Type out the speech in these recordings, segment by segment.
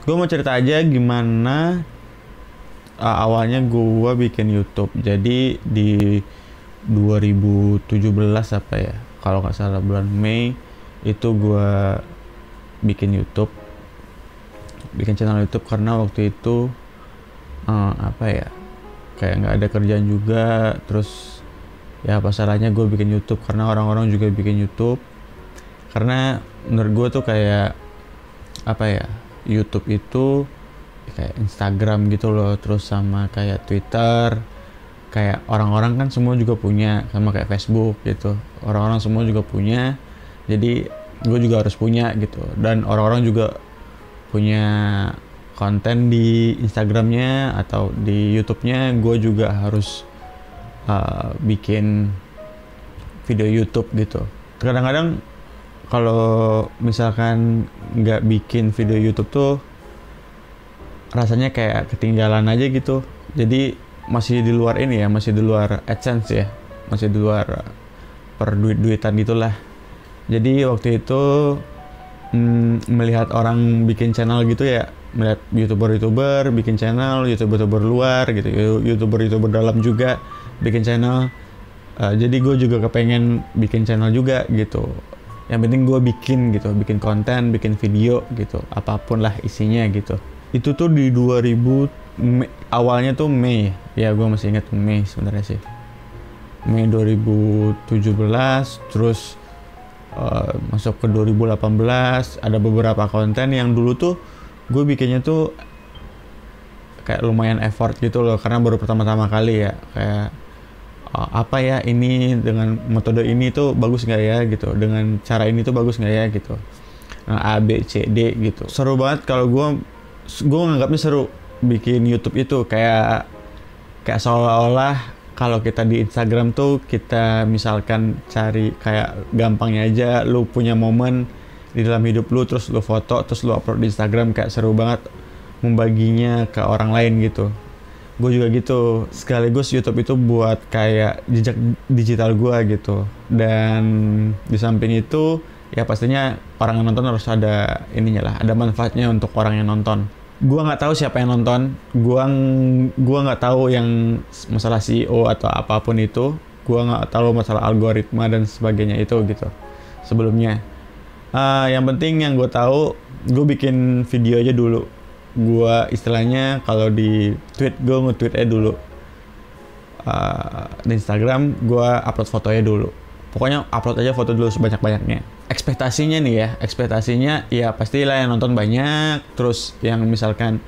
Gue mau cerita aja gimana awalnya gue bikin YouTube. Jadi di 2017 apa ya, kalau nggak salah bulan Mei itu gue bikin YouTube, bikin channel YouTube karena waktu itu apa ya, kayak nggak ada kerjaan juga. Terus ya apa salahnya gue bikin YouTube karena orang-orang juga bikin YouTube. Karena menurut gue tuh kayak apa ya, YouTube itu kayak Instagram gitu loh, terus sama kayak Twitter, kayak orang-orang kan semua juga punya, sama kayak Facebook gitu, orang-orang semua juga punya, jadi gue juga harus punya gitu. Dan orang-orang juga punya konten di Instagramnya atau di YouTube-nya, gue juga harus bikin video YouTube gitu. Kadang-kadang kalau misalkan nggak bikin video YouTube tuh rasanya kayak ketinggalan aja gitu. Jadi masih di luar ini ya, masih di luar AdSense ya, masih di luar per duit-duitan gitulah. Jadi waktu itu melihat orang bikin channel gitu ya, melihat youtuber bikin channel, youtuber luar gitu, youtuber dalam juga bikin channel. Jadi gue juga kepengen bikin channel juga gitu. Yang penting gue bikin gitu, bikin konten, bikin video gitu, apapun lah isinya gitu. Itu tuh di 2000 awalnya tuh Mei ya, gue masih ingat Mei sebenarnya sih, Mei 2017. Terus masuk ke 2018 ada beberapa konten yang dulu tuh gue bikinnya tuh kayak lumayan effort gitu loh, karena baru pertama-tama kali ya. Kayak apa ya, ini dengan metode ini tuh bagus nggak ya gitu, dengan cara ini tuh bagus nggak ya gitu. Nah, A B C D gitu, seru banget. Kalau gue nganggapnya seru bikin YouTube itu, kayak seolah-olah kalau kita di Instagram tuh kita misalkan cari, kayak gampangnya aja lu punya momen di dalam hidup lu, terus lu foto, terus lu upload di Instagram, kayak seru banget membaginya ke orang lain gitu. Gue juga gitu, sekaligus YouTube itu buat kayak jejak digital gue gitu. Dan di samping itu ya pastinya orang yang nonton harus ada ininya lah, ada manfaatnya untuk orang yang nonton. Gue nggak tahu siapa yang nonton, gue nggak tahu yang masalah CEO atau apapun itu, gue nggak tahu masalah algoritma dan sebagainya itu gitu sebelumnya. Yang penting yang gue tahu, gue bikin video aja dulu. Gue istilahnya kalau di tweet, gue nge-tweet aja dulu. Di Instagram gue upload fotonya dulu. Pokoknya upload aja foto dulu sebanyak-banyaknya. Ekspektasinya nih ya, ekspektasinya ya pastilah yang nonton banyak, terus yang misalkan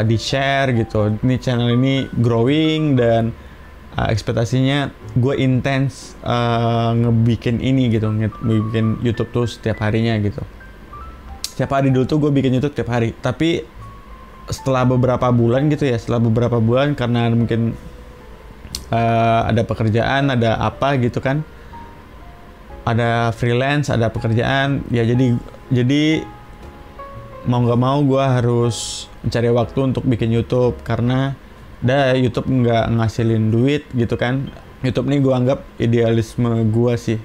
di share gitu. Ini channel ini growing, dan ekspektasinya gue intens ngebikin ini gitu, ngebikin YouTube tuh setiap harinya gitu. Setiap hari dulu tuh gue bikin YouTube setiap hari. Tapi setelah beberapa bulan gitu ya, karena mungkin ada pekerjaan, ada apa gitu kan, ada freelance, ada pekerjaan ya, jadi mau nggak mau gue harus mencari waktu untuk bikin YouTube, karena YouTube nggak ngasilin duit gitu kan. YouTube nih gue anggap idealisme gue sih.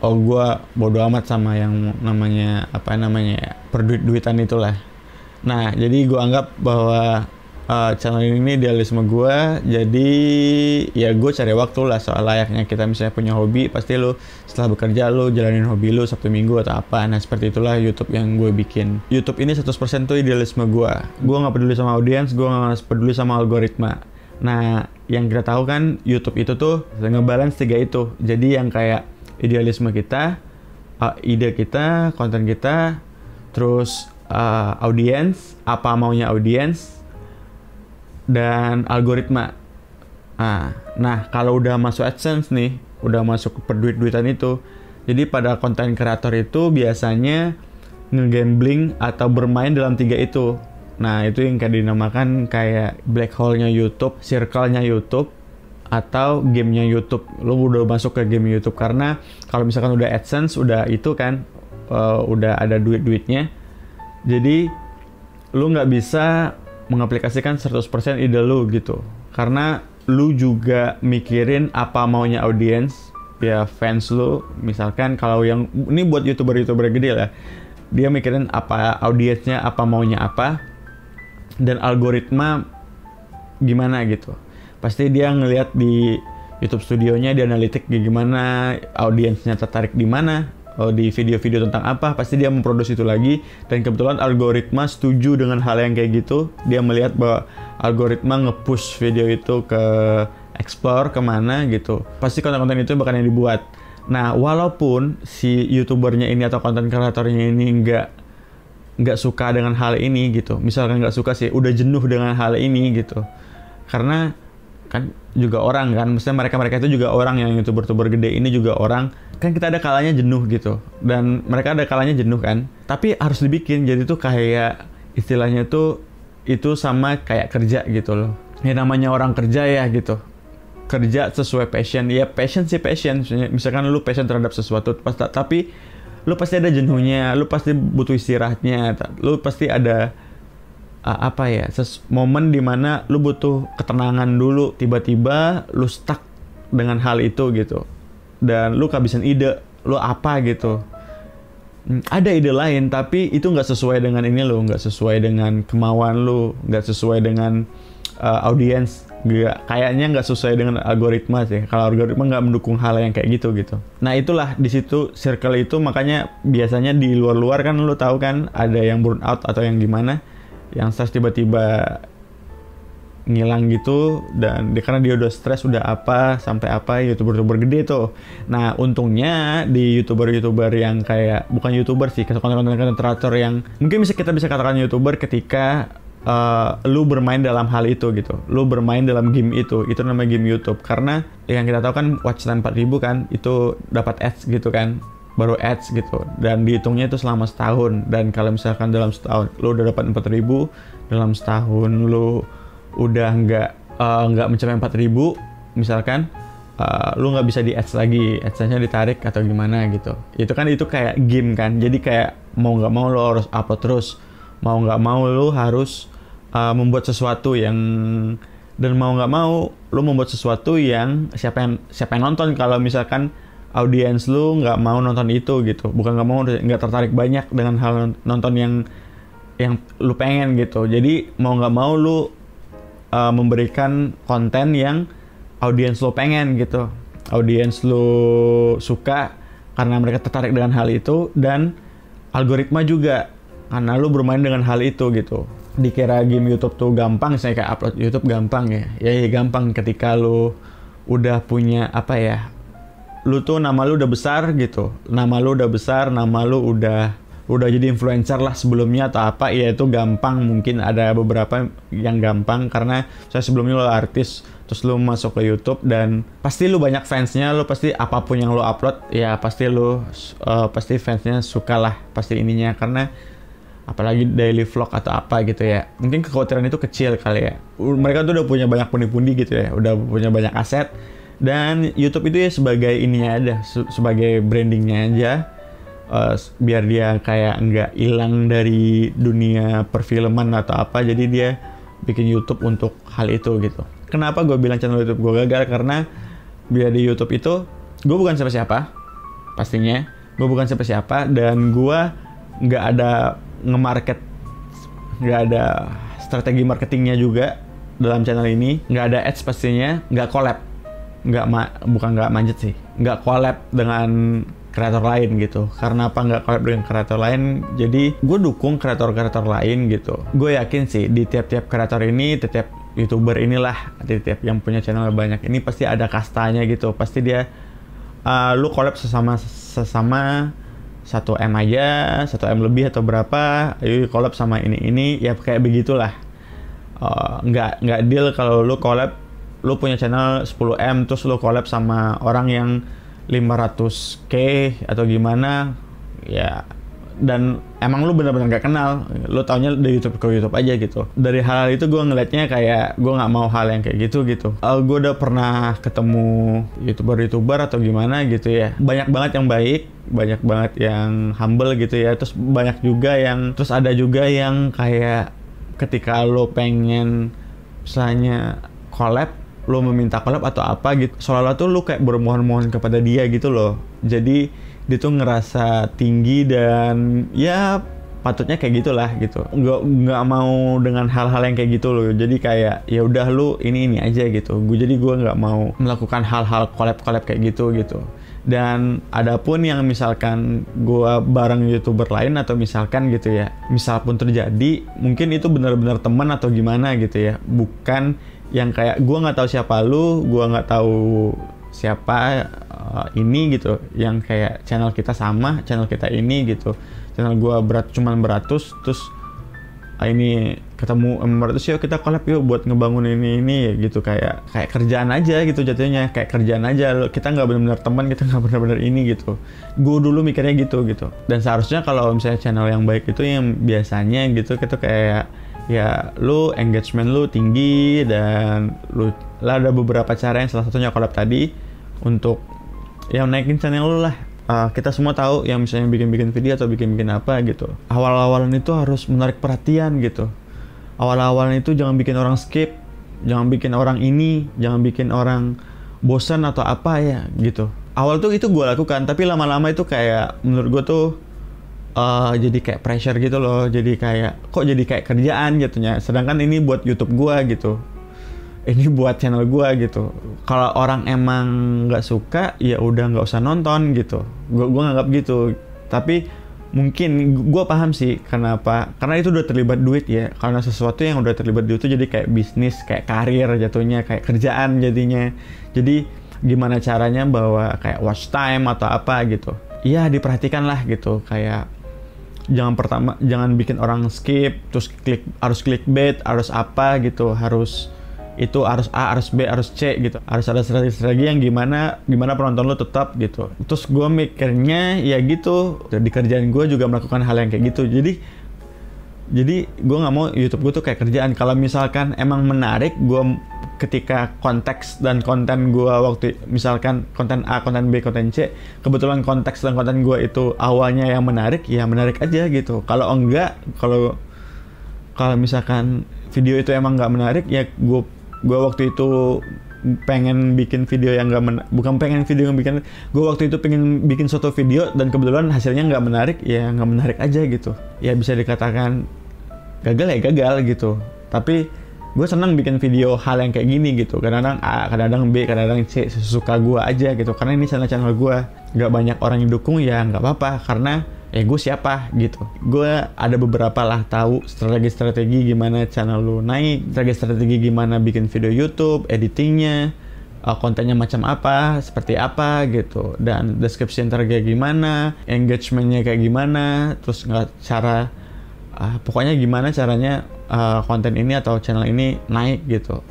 Gue bodo amat sama yang namanya perduit-duitan itulah. Nah, jadi gue anggap bahwa channel ini idealisme gue. Jadi ya gue cari waktu lah, soal layaknya kita misalnya punya hobi, pasti lo setelah bekerja lo jalanin hobi lo Sabtu Minggu atau apa. Nah, seperti itulah YouTube yang gue bikin. YouTube ini 100% tuh idealisme gue. Gue nggak peduli sama audiens, gue nggak peduli sama algoritma. Nah, yang kita tahu kan YouTube itu tuh ngebalance 3 itu. Jadi yang kayak idealisme kita, ide kita, konten kita, terus audiens, apa maunya audiens, dan algoritma. Nah, kalau udah masuk AdSense nih, udah masuk perduit-duitan itu, jadi pada konten kreator itu biasanya ngegambling atau bermain dalam 3 itu. Nah, itu yang kayak dinamakan kayak black hole-nya YouTube, circle-nya YouTube, atau gamenya YouTube. Lo udah masuk ke game YouTube, karena kalau misalkan udah AdSense, udah itu kan, udah ada duit-duitnya. Jadi lu nggak bisa mengaplikasikan 100% ide lu gitu, karena lu juga mikirin apa maunya audiens ya, fans lu. Misalkan kalau yang ini buat youtuber gede lah, Dia mikirin apa audiensnya, apa maunya apa, dan algoritma gimana gitu. Pasti dia ngelihat di YouTube studionya, di analitik gimana, audiensnya tertarik di mana, di video-video tentang apa, pasti dia memproduksi itu lagi. Dan kebetulan algoritma setuju dengan hal yang kayak gitu. Dia melihat bahwa algoritma nge-push video itu ke explore kemana gitu. Pasti konten-konten itu bakal yang dibuat. Nah, walaupun si YouTubernya ini atau konten kreatornya ini nggak suka dengan hal ini gitu, misalkan nggak suka sih, udah jenuh dengan hal ini gitu, karena kan juga orang kan, maksudnya mereka itu juga orang, yang YouTuber gede ini juga orang, kan kita ada kalanya jenuh gitu, dan mereka ada kalanya jenuh kan, tapi harus dibikin, jadi tuh kayak istilahnya tuh itu sama kayak kerja gitu loh, ya namanya orang kerja ya gitu, kerja sesuai passion, ya passion sih passion, misalkan lu passion terhadap sesuatu, tapi lu pasti ada jenuhnya, lu pasti butuh istirahatnya, lu pasti ada momen dimana lu butuh ketenangan dulu, tiba-tiba lu stuck dengan hal itu gitu, dan lu kehabisan ide, lu apa gitu, ada ide lain tapi itu nggak sesuai dengan ini lu, nggak sesuai dengan kemauan lu, nggak sesuai dengan audiens, kayaknya nggak sesuai dengan algoritma sih. Kalau algoritma nggak mendukung hal yang kayak gitu. Nah itulah di situ circle itu, makanya biasanya di luar kan lu tahu kan ada yang burn out atau yang gimana, yang stres tiba-tiba ngilang gitu, dan karena dia udah stres, udah apa sampai apa, YouTuber gede tuh. Nah untungnya di YouTuber yang kayak, bukan YouTuber sih, konten-konten kreator yang mungkin kita bisa katakan YouTuber ketika lu bermain dalam hal itu gitu, lu bermain dalam game itu namanya game YouTube. Karena yang kita tahu kan watch time 4.000 kan, itu dapat ads gitu kan, baru ads gitu, dan dihitungnya itu selama setahun. Dan kalau misalkan dalam setahun lu udah dapat 4.000, dalam setahun lu udah nggak mencapai 4.000 misalkan, lu nggak bisa di ads lagi, adsnya ditarik atau gimana gitu. Itu kayak game kan, jadi kayak mau nggak mau lu harus upload terus, mau nggak mau lu harus membuat sesuatu yang, dan mau nggak mau lu membuat sesuatu yang siapa yang nonton. Kalau misalkan audiens lu nggak mau nonton itu gitu, bukan nggak tertarik banyak dengan hal nonton yang lu pengen gitu, jadi mau nggak mau lu memberikan konten yang audiens lu pengen gitu, audiens lu suka karena mereka tertarik dengan hal itu, dan algoritma juga karena lu bermain dengan hal itu gitu. Dikira game YouTube tuh gampang, saya kayak upload YouTube gampang ya gampang ketika lu udah punya lu tuh nama lu udah besar gitu, nama lu udah jadi influencer lah sebelumnya atau apa, ya itu gampang. Mungkin ada beberapa yang gampang karena saya sebelumnya lu artis, terus lu masuk ke YouTube dan pasti lu banyak fansnya, lu pasti apapun yang lu upload ya pasti pasti fansnya suka lah pasti ininya, karena apalagi daily vlog atau apa gitu ya, mungkin kekhawatiran itu kecil kali ya. Mereka tuh udah punya banyak pundi-pundi gitu ya, udah punya banyak aset, dan YouTube itu ya sebagai ininya aja, sebagai brandingnya aja, biar dia kayak nggak hilang dari dunia perfilman atau apa, jadi dia bikin YouTube untuk hal itu gitu. Kenapa gue bilang channel YouTube gue gagal? Karena biar di YouTube itu gue bukan siapa-siapa, pastinya gue bukan siapa-siapa, dan gue nggak ada nggak ada strategi marketingnya juga dalam channel ini, nggak ada ads pastinya, nggak collab, nggak manjat sih, nggak collab dengan kreator lain gitu. Karena apa nggak collab dengan kreator lain? Jadi gue dukung kreator-kreator lain gitu. Gue yakin sih di tiap-tiap kreator ini, tiap YouTuber inilah, tiap yang punya channel banyak ini pasti ada kastanya gitu. Pasti dia lu collab sesama 1M aja, 1M lebih atau berapa, ayo collab sama ini ya kayak begitulah. Nggak deal kalau lu collab, lu punya channel 10M terus lu collab sama orang yang 500k atau gimana ya, dan emang lu benar-benar nggak kenal, lu taunya dari YouTube ke YouTube aja gitu. Dari hal itu gue ngeliatnya kayak gue nggak mau hal yang kayak gitu. Gue udah pernah ketemu YouTuber atau gimana gitu ya, banyak banget yang baik, banyak banget yang humble gitu ya, terus ada juga yang kayak ketika lo pengen misalnya collab, lo meminta collab atau apa gitu, seolah-olah tuh lo kayak bermohon-mohon kepada dia gitu loh. Jadi dia tuh ngerasa tinggi dan ya patutnya kayak gitulah gitu. Nggak mau dengan hal-hal yang kayak gitu loh. Jadi kayak ya udah lu ini aja gitu. Jadi gue nggak mau melakukan hal-hal collab kayak gitu. Dan adapun yang misalkan gue bareng YouTuber lain atau misalkan gitu ya, misal pun terjadi, mungkin itu benar-benar teman atau gimana gitu ya. Bukan yang kayak gue nggak tahu siapa lu, gue nggak tahu siapa ini gitu, yang kayak channel kita sama, channel kita ini gitu, channel gue cuman beratus, terus ini ketemu 500, yuk kita collab yuk buat ngebangun ini gitu, kayak kerjaan aja gitu jatuhnya, kayak kerjaan aja, kita nggak benar-benar teman, kita nggak benar-benar ini gitu. Gue dulu mikirnya gitu. Dan seharusnya kalau misalnya channel yang baik itu yang biasanya gitu kayak ya lu engagement lu tinggi dan lu lah ada beberapa cara yang salah satunya collab tadi untuk yang naikin channel lu lah. Kita semua tahu yang misalnya bikin video atau bikin apa gitu, awal-awalan itu harus menarik perhatian gitu. Awal-awalan itu jangan bikin orang skip, jangan bikin orang ini, jangan bikin orang bosan atau apa ya gitu. Awal tuh itu gue lakukan, tapi lama-lama itu kayak menurut gue tuh jadi kayak pressure gitu loh, jadi kayak kok jadi kayak kerjaan jatuhnya, sedangkan ini buat YouTube gua gitu, ini buat channel gua gitu. Kalau orang emang nggak suka ya udah nggak usah nonton gitu, gua nganggap gitu. Tapi mungkin gua paham sih kenapa, karena itu udah terlibat duit ya, karena sesuatu yang udah terlibat duit itu jadi kayak bisnis, kayak karir jatuhnya, kayak kerjaan jadinya. Jadi gimana caranya bahwa kayak watch time atau apa gitu, iya diperhatikan lah gitu, kayak jangan bikin orang skip, terus harus clickbait, harus apa gitu, harus A, harus B, harus C gitu, harus ada strategi yang gimana penonton lo tetap gitu. Terus gue mikirnya ya gitu, di kerjaan gue juga melakukan hal yang kayak gitu. Jadi gue nggak mau YouTube gue tuh kayak kerjaan. Kalau misalkan emang menarik, gue ketika konteks dan konten gue waktu misalkan konten A, konten B, konten C, kebetulan konteks dan konten gue itu awalnya yang menarik, ya menarik aja gitu. Kalau enggak, kalau misalkan video itu emang nggak menarik, ya gue waktu itu pengen bikin video yang bukan pengen video yang bikin, gue waktu itu pengen bikin suatu video dan kebetulan hasilnya nggak menarik, ya nggak menarik aja gitu. Ya bisa dikatakan gagal ya gagal gitu. Tapi gue senang bikin video hal yang kayak gini gitu, kadang-kadang A, kadang-kadang B, kadang-kadang C, sesuka gue aja gitu, karena ini channel gue, nggak banyak orang yang dukung ya nggak apa-apa, karena ya gue siapa gitu. Gue ada beberapa lah tahu strategi gimana channel lu naik, strategi gimana bikin video YouTube, editingnya, kontennya macam apa, seperti apa gitu, dan description kayak gimana, engagementnya kayak gimana, terus pokoknya gimana caranya konten ini atau channel ini naik gitu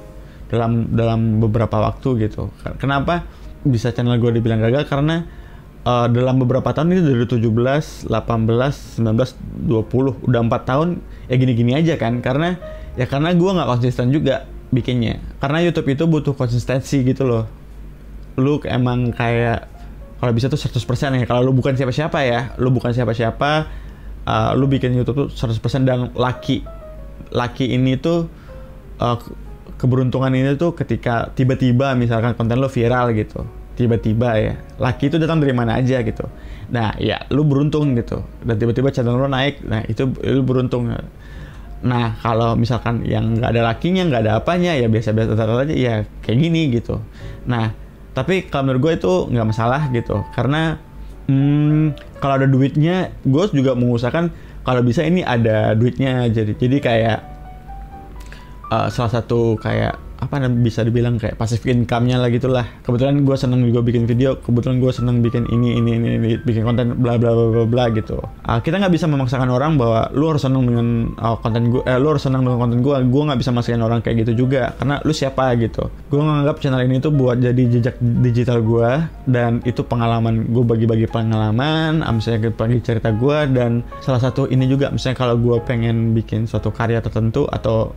dalam beberapa waktu gitu. Kenapa bisa channel gue dibilang gagal? Karena dalam beberapa tahun ini dari 17, 18, 19, 20 udah 4 tahun ya gini-gini aja kan, karena gue nggak konsisten juga bikinnya. Karena YouTube itu butuh konsistensi gitu loh. Lu emang kayak kalau bisa tuh 100% ya, kalau lu bukan siapa-siapa ya, lu bikin YouTube tuh 100%. Dan laki ini tuh keberuntungan ini tuh ketika tiba-tiba misalkan konten lo viral gitu, tiba-tiba ya, laki itu datang dari mana aja gitu. Nah ya lu beruntung gitu, dan tiba-tiba channel lo naik, nah itu lu beruntung. Nah kalau misalkan yang nggak ada lakinya, nggak ada apanya, ya biasa-biasa aja ya kayak gini gitu. Nah tapi kalau menurut gue itu nggak masalah gitu, karena kalau ada duitnya, gue juga mengusahakan kalau bisa ini ada duitnya. Jadi kayak salah satu kayak apa bisa dibilang kayak passive income-nya lah gitulah. Kebetulan gue seneng juga bikin video, kebetulan gue seneng bikin ini bikin konten bla bla bla bla gitu. Kita nggak bisa memaksakan orang bahwa lu harus seneng dengan konten gue, lu harus seneng dengan konten gue. Gue nggak bisa maksain orang kayak gitu juga, karena lu siapa gitu. Gue nganggap channel ini tuh buat jadi jejak digital gue, dan itu pengalaman gue, bagi-bagi pengalaman, misalnya bagi cerita gue. Dan salah satu ini juga, misalnya kalau gue pengen bikin suatu karya tertentu atau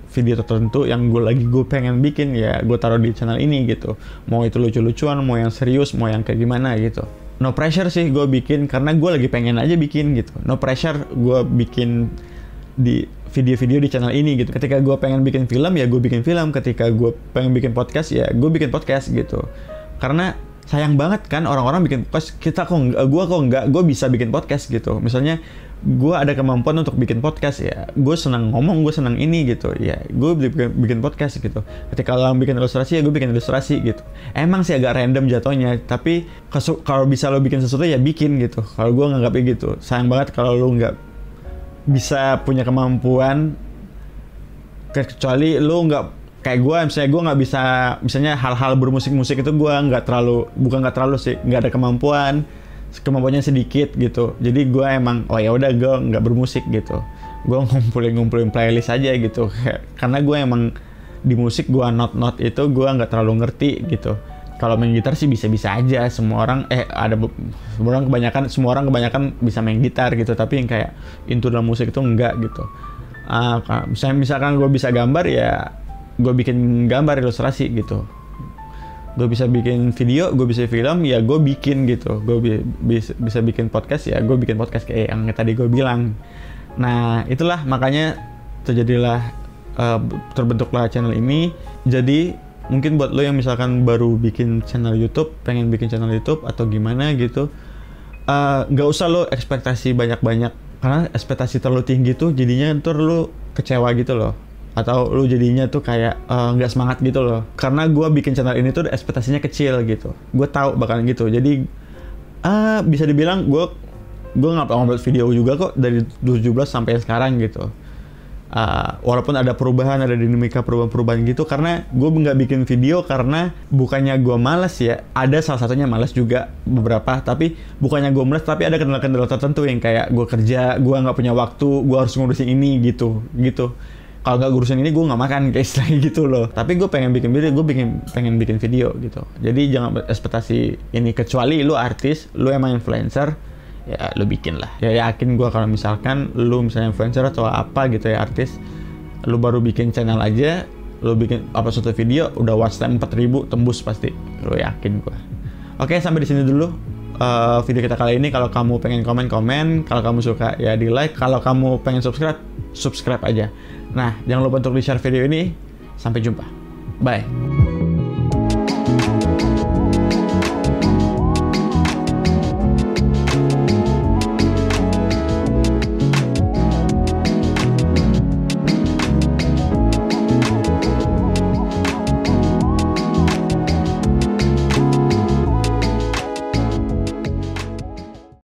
video tertentu yang gue pengen bikin, ya gue taruh di channel ini gitu. Mau itu lucu-lucuan, mau yang serius, mau yang kayak gimana gitu. No pressure sih gue bikin, karena gue lagi pengen aja bikin gitu. No pressure gue bikin di video-video di channel ini gitu. Ketika gue pengen bikin film, ya gue bikin film. Ketika gue pengen bikin podcast, ya gue bikin podcast gitu. Karena sayang banget kan orang-orang bikin podcast, gue kok enggak, gue bisa bikin podcast gitu. Misalnya gue ada kemampuan untuk bikin podcast ya, gue senang ngomong, gue senang ini gitu ya, gue bikin podcast gitu. Ketika lo bikin ilustrasi ya gue bikin ilustrasi gitu. Emang sih agak random jatuhnya, tapi kalau bisa lo bikin sesuatu ya bikin gitu. Kalau gue nganggapnya gitu, sayang banget kalau lo nggak bisa punya kemampuan, kecuali lo nggak kayak gue, misalnya gue nggak bisa, misalnya hal-hal bermusik-musik itu gue nggak terlalu nggak ada kemampuannya sedikit gitu. Jadi gue emang ya udah gue nggak bermusik gitu, gue ngumpulin playlist aja gitu. Karena gue emang di musik gue not itu gue nggak terlalu ngerti gitu. Kalau main gitar sih bisa-bisa aja, semua orang kebanyakan bisa main gitar gitu, tapi yang kayak into dalam musik itu enggak gitu. Misalkan gue bisa gambar ya gue bikin gambar ilustrasi gitu. Gue bisa bikin video, gue bisa film, ya gue bikin gitu. Gue bisa bikin podcast, ya gue bikin podcast kayak yang tadi gue bilang. Nah itulah makanya terbentuklah channel ini. Jadi mungkin buat lo yang misalkan baru bikin channel YouTube, pengen bikin channel YouTube atau gimana gitu, nggak usah lo ekspektasi banyak-banyak, karena ekspektasi terlalu tinggi tuh jadinya ntar lo kecewa gitu loh. Atau lu jadinya tuh kayak nggak semangat gitu loh. Karena gue bikin channel ini tuh ekspektasinya kecil gitu. Gue tahu bakalan gitu. Jadi bisa dibilang gue nggak upload video juga kok dari 2017 sampai sekarang gitu. Walaupun ada dinamika perubahan gitu. Karena gue nggak bikin video karena bukannya gue malas ya. Ada salah satunya malas juga beberapa. Tapi bukannya gue malas, tapi ada kendala-kendala tertentu yang kayak gue kerja, gue nggak punya waktu, gue harus ngurusin ini gitu. Kalau nggak ngurusin ini gue nggak makan guys, lagi gitu loh. Tapi gue pengen bikin video, pengen bikin video gitu. Jadi jangan ekspektasi ini, kecuali lu artis, lu emang influencer, ya lu bikin lah. Ya yakin gue kalau misalkan lu misalnya influencer atau apa gitu ya, artis, lu baru bikin channel aja, lu bikin upload satu video udah watch time 4.000 tembus pasti, lu yakin gue. Oke, sampai di sini dulu video kita kali ini. Kalau kamu pengen komen, kalau kamu suka ya di like, kalau kamu pengen subscribe aja. Nah, jangan lupa untuk di share video ini. Sampai jumpa, bye.